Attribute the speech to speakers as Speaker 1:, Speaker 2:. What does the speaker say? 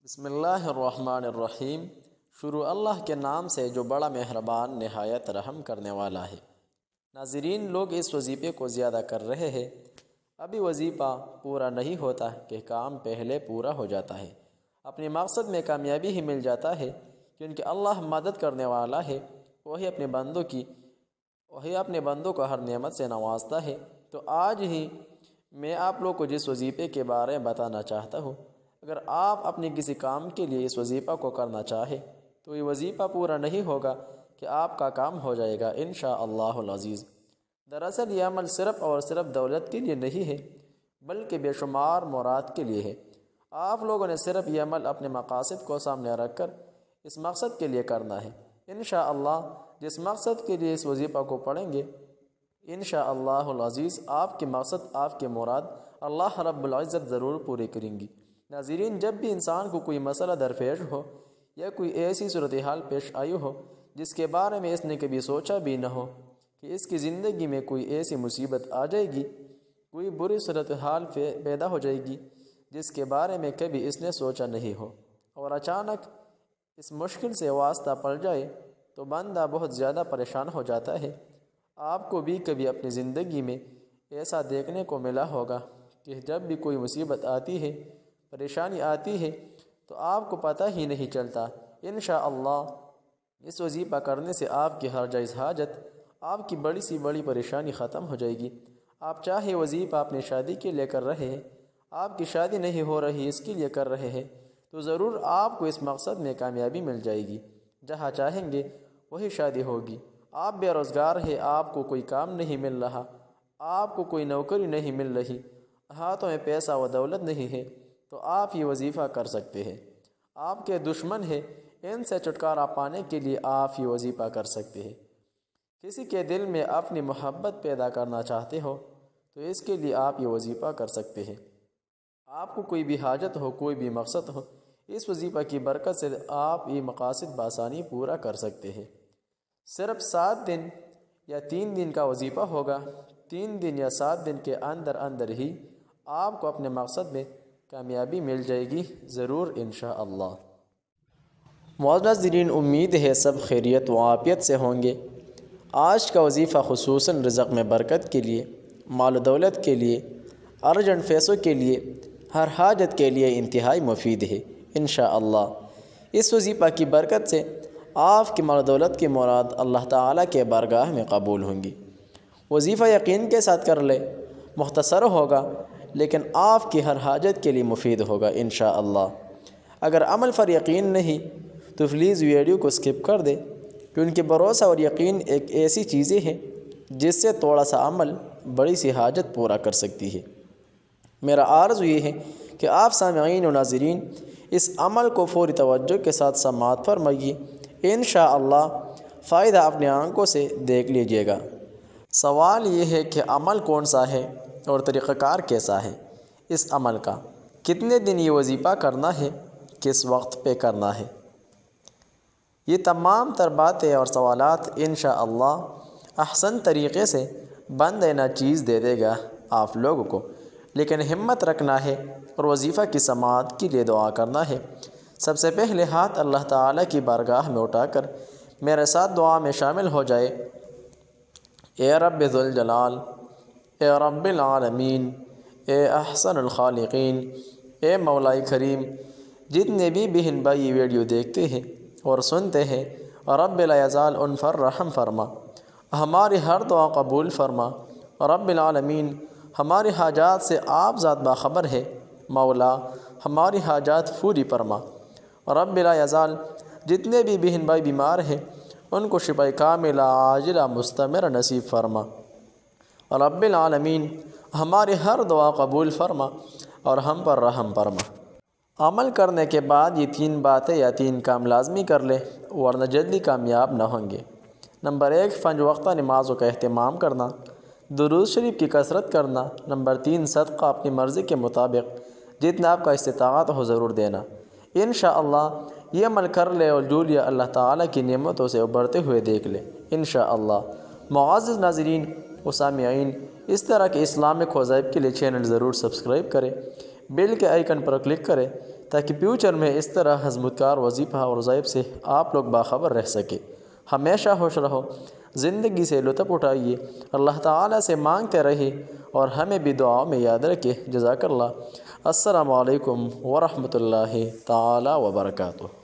Speaker 1: بسم اللہ الرحمن الرحیم۔ شروع اللہ کے نام سے جو بڑا مہربان نہایت رحم کرنے والا ہے۔ ناظرین، لوگ اس وظیفے کو زیادہ کر رہے ہیں۔ ابھی وظیفہ پورا نہیں ہوتا کہ کام پہلے پورا ہو جاتا ہے، اپنے مقصد میں کامیابی ہی مل جاتا ہے، کیونکہ اللہ مدد کرنے والا ہے۔ وہی اپنے بندوں کو ہر نعمت سے نوازتا ہے۔ تو آج ہی میں آپ لوگ کو جس وظیفے کے بارے میں بتانا چاہتا ہوں، اگر آپ اپنے کسی کام کے لیے اس وظیفہ کو کرنا چاہیں تو یہ وظیفہ پورا نہیں ہوگا کہ آپ کا کام ہو جائے گا انشاءاللہ العزیز۔ دراصل یہ عمل صرف اور صرف دولت کے لیے نہیں ہے، بلکہ بے شمار مراد کے لیے ہے۔ آپ لوگوں نے صرف یہ عمل اپنے مقاصد کو سامنے رکھ کر اس مقصد کے لیے کرنا ہے۔ انشاءاللہ جس مقصد کے لیے اس وظیفہ کو پڑھیں گے، انشاءاللہ العزیز آپ کے مقصد، آپ کے مراد اللہ رب العزت ضرور پورے کریں گی۔ ناظرین، جب بھی انسان کو کوئی مسئلہ درپیش ہو یا کوئی ایسی صورتحال پیش آئی ہو جس کے بارے میں اس نے کبھی سوچا بھی نہ ہو کہ اس کی زندگی میں کوئی ایسی مصیبت آ جائے گی، کوئی بری صورتحال پیدا ہو جائے گی جس کے بارے میں کبھی اس نے سوچا نہیں ہو، اور اچانک اس مشکل سے واسطہ پڑ جائے تو بندہ بہت زیادہ پریشان ہو جاتا ہے۔ آپ کو بھی کبھی اپنی زندگی میں ایسا دیکھنے کو ملا ہوگا کہ جب بھی کوئی مصیبت آتی ہے، پریشانی آتی ہے، تو آپ کو پتہ ہی نہیں چلتا۔ انشاءاللہ اس وظیفہ کرنے سے آپ کی ہر جائز حاجت، آپ کی بڑی سی بڑی پریشانی ختم ہو جائے گی۔ آپ چاہے وظیفہ اپنی شادی کے لیے کر رہے ہیں، آپ کی شادی نہیں ہو رہی اس کے لیے کر رہے ہیں، تو ضرور آپ کو اس مقصد میں کامیابی مل جائے گی۔ جہاں چاہیں گے وہی شادی ہوگی۔ آپ بے روزگار ہیں، آپ کو کوئی کام نہیں مل رہا، آپ کو کوئی نوکری نہیں مل رہی، ہاتھوں میں پیسہ و دولت نہیں ہے، تو آپ یہ وظیفہ کر سکتے ہیں۔ آپ کے دشمن ہیں، ان سے چھٹکارا پانے کے لیے آپ یہ وظیفہ کر سکتے ہیں۔ کسی کے دل میں اپنی محبت پیدا کرنا چاہتے ہو تو اس کے لیے آپ یہ وظیفہ کر سکتے ہیں۔ آپ کو کوئی بھی حاجت ہو، کوئی بھی مقصد ہو، اس وظیفہ کی برکت سے آپ یہ مقاصد بآسانی پورا کر سکتے ہیں۔ صرف 7 دن یا 3 دن کا وظیفہ ہوگا۔ 3 دن یا 7 دن کے اندر اندر ہی آپ کو اپنے مقصد میں کامیابی مل جائے گی ضرور انشاءاللہ۔ معزز ناظرین، امید ہے سب خیریت و عافیت سے ہوں گے۔ آج کا وظیفہ خصوصاً رزق میں برکت کے لیے، مال و دولت کے لیے، ارجنٹ پیسوں کے لیے، ہر حاجت کے لیے انتہائی مفید ہے انشاءاللہ۔ اس وظیفہ کی برکت سے آپ کے مال و دولت کی مراد اللہ تعالیٰ کے بارگاہ میں قبول ہوں گی۔ وظیفہ یقین کے ساتھ کر لے، مختصر ہوگا لیکن آپ کی ہر حاجت کے لیے مفید ہوگا انشاءاللہ۔ اگر عمل پر یقین نہیں تو پلیز ویڈیو کو سکپ کر دیں، کیونکہ بھروسہ اور یقین ایک ایسی چیزیں ہیں جس سے تھوڑا سا عمل بڑی سی حاجت پورا کر سکتی ہے۔ میرا عرض یہ ہے کہ آپ سامعین و ناظرین اس عمل کو فوری توجہ کے ساتھ سماعت فرمائیے، انشاءاللہ فائدہ اپنے آنکھوں سے دیکھ لیجیے گا۔ سوال یہ ہے کہ عمل کون سا ہے اور طریقہ کار کیسا ہے اس عمل کا؟ کتنے دن یہ وظیفہ کرنا ہے؟ کس وقت پہ کرنا ہے؟ یہ تمام تر باتیں اور سوالات انشاءاللہ احسن طریقے سے بندہ ناچیز دے دے گا آپ لوگوں کو، لیکن ہمت رکھنا ہے اور وظیفہ کی سماعت کے لیے دعا کرنا ہے۔ سب سے پہلے ہاتھ اللہ تعالیٰ کی بارگاہ میں اٹھا کر میرے ساتھ دعا میں شامل ہو جائے۔ اے رب ذوالجلال، اے رب العالمین، اے احسن الخالقین، اے مولا کریم، جتنے بھی بہن بھائی ویڈیو دیکھتے ہیں اور سنتے ہیں، رب لا یزال ان پر رحم فرما، ہماری ہر دعا قبول فرما۔ رب العالمین، ہماری حاجات سے آپ ذات باخبر ہے، مولا ہماری حاجات پوری فرما۔ رب لا یزال، جتنے بھی بہن بھائی بیمار ہیں ان کو شفا کاملہ عاجلہ مستمر نصیب فرما۔ رب العالمین، ہماری ہر دعا قبول فرما اور ہم پر رحم فرما۔ عمل کرنے کے بعد یہ 3 باتیں یا 3 کام لازمی کر لے، ورنہ جلدی کامیاب نہ ہوں گے۔ نمبر 1، 5 وقتہ نمازوں کا اہتمام کرنا، درود شریف کی کثرت کرنا۔ نمبر 3، صدقہ اپنی مرضی کے مطابق جتنا آپ کا استطاعت ہو ضرور دینا۔ انشاءاللہ یہ عمل کر لے اور جولیا اللہ تعالیٰ کی نعمتوں سے ابھرتے ہوئے دیکھ لے انشاءاللہ۔ معزز ناظرین و سامعین، اس طرح کے اسلامک وظائف کے لیے چینل ضرور سبسکرائب کریں، بیل کے آئیکن پر کلک کریں تاکہ فیوچر میں اس طرح خدمت گار وظیفہ اور وظائف سے آپ لوگ باخبر رہ سکے۔ ہمیشہ خوش رہو، زندگی سے لطف اٹھائیے، اللہ تعالیٰ سے مانگتے رہیے اور ہمیں بھی دعاؤں میں یاد رکھے۔ جزاک اللہ۔ السلام علیکم ورحمۃ اللہ تعالیٰ وبرکاتہ۔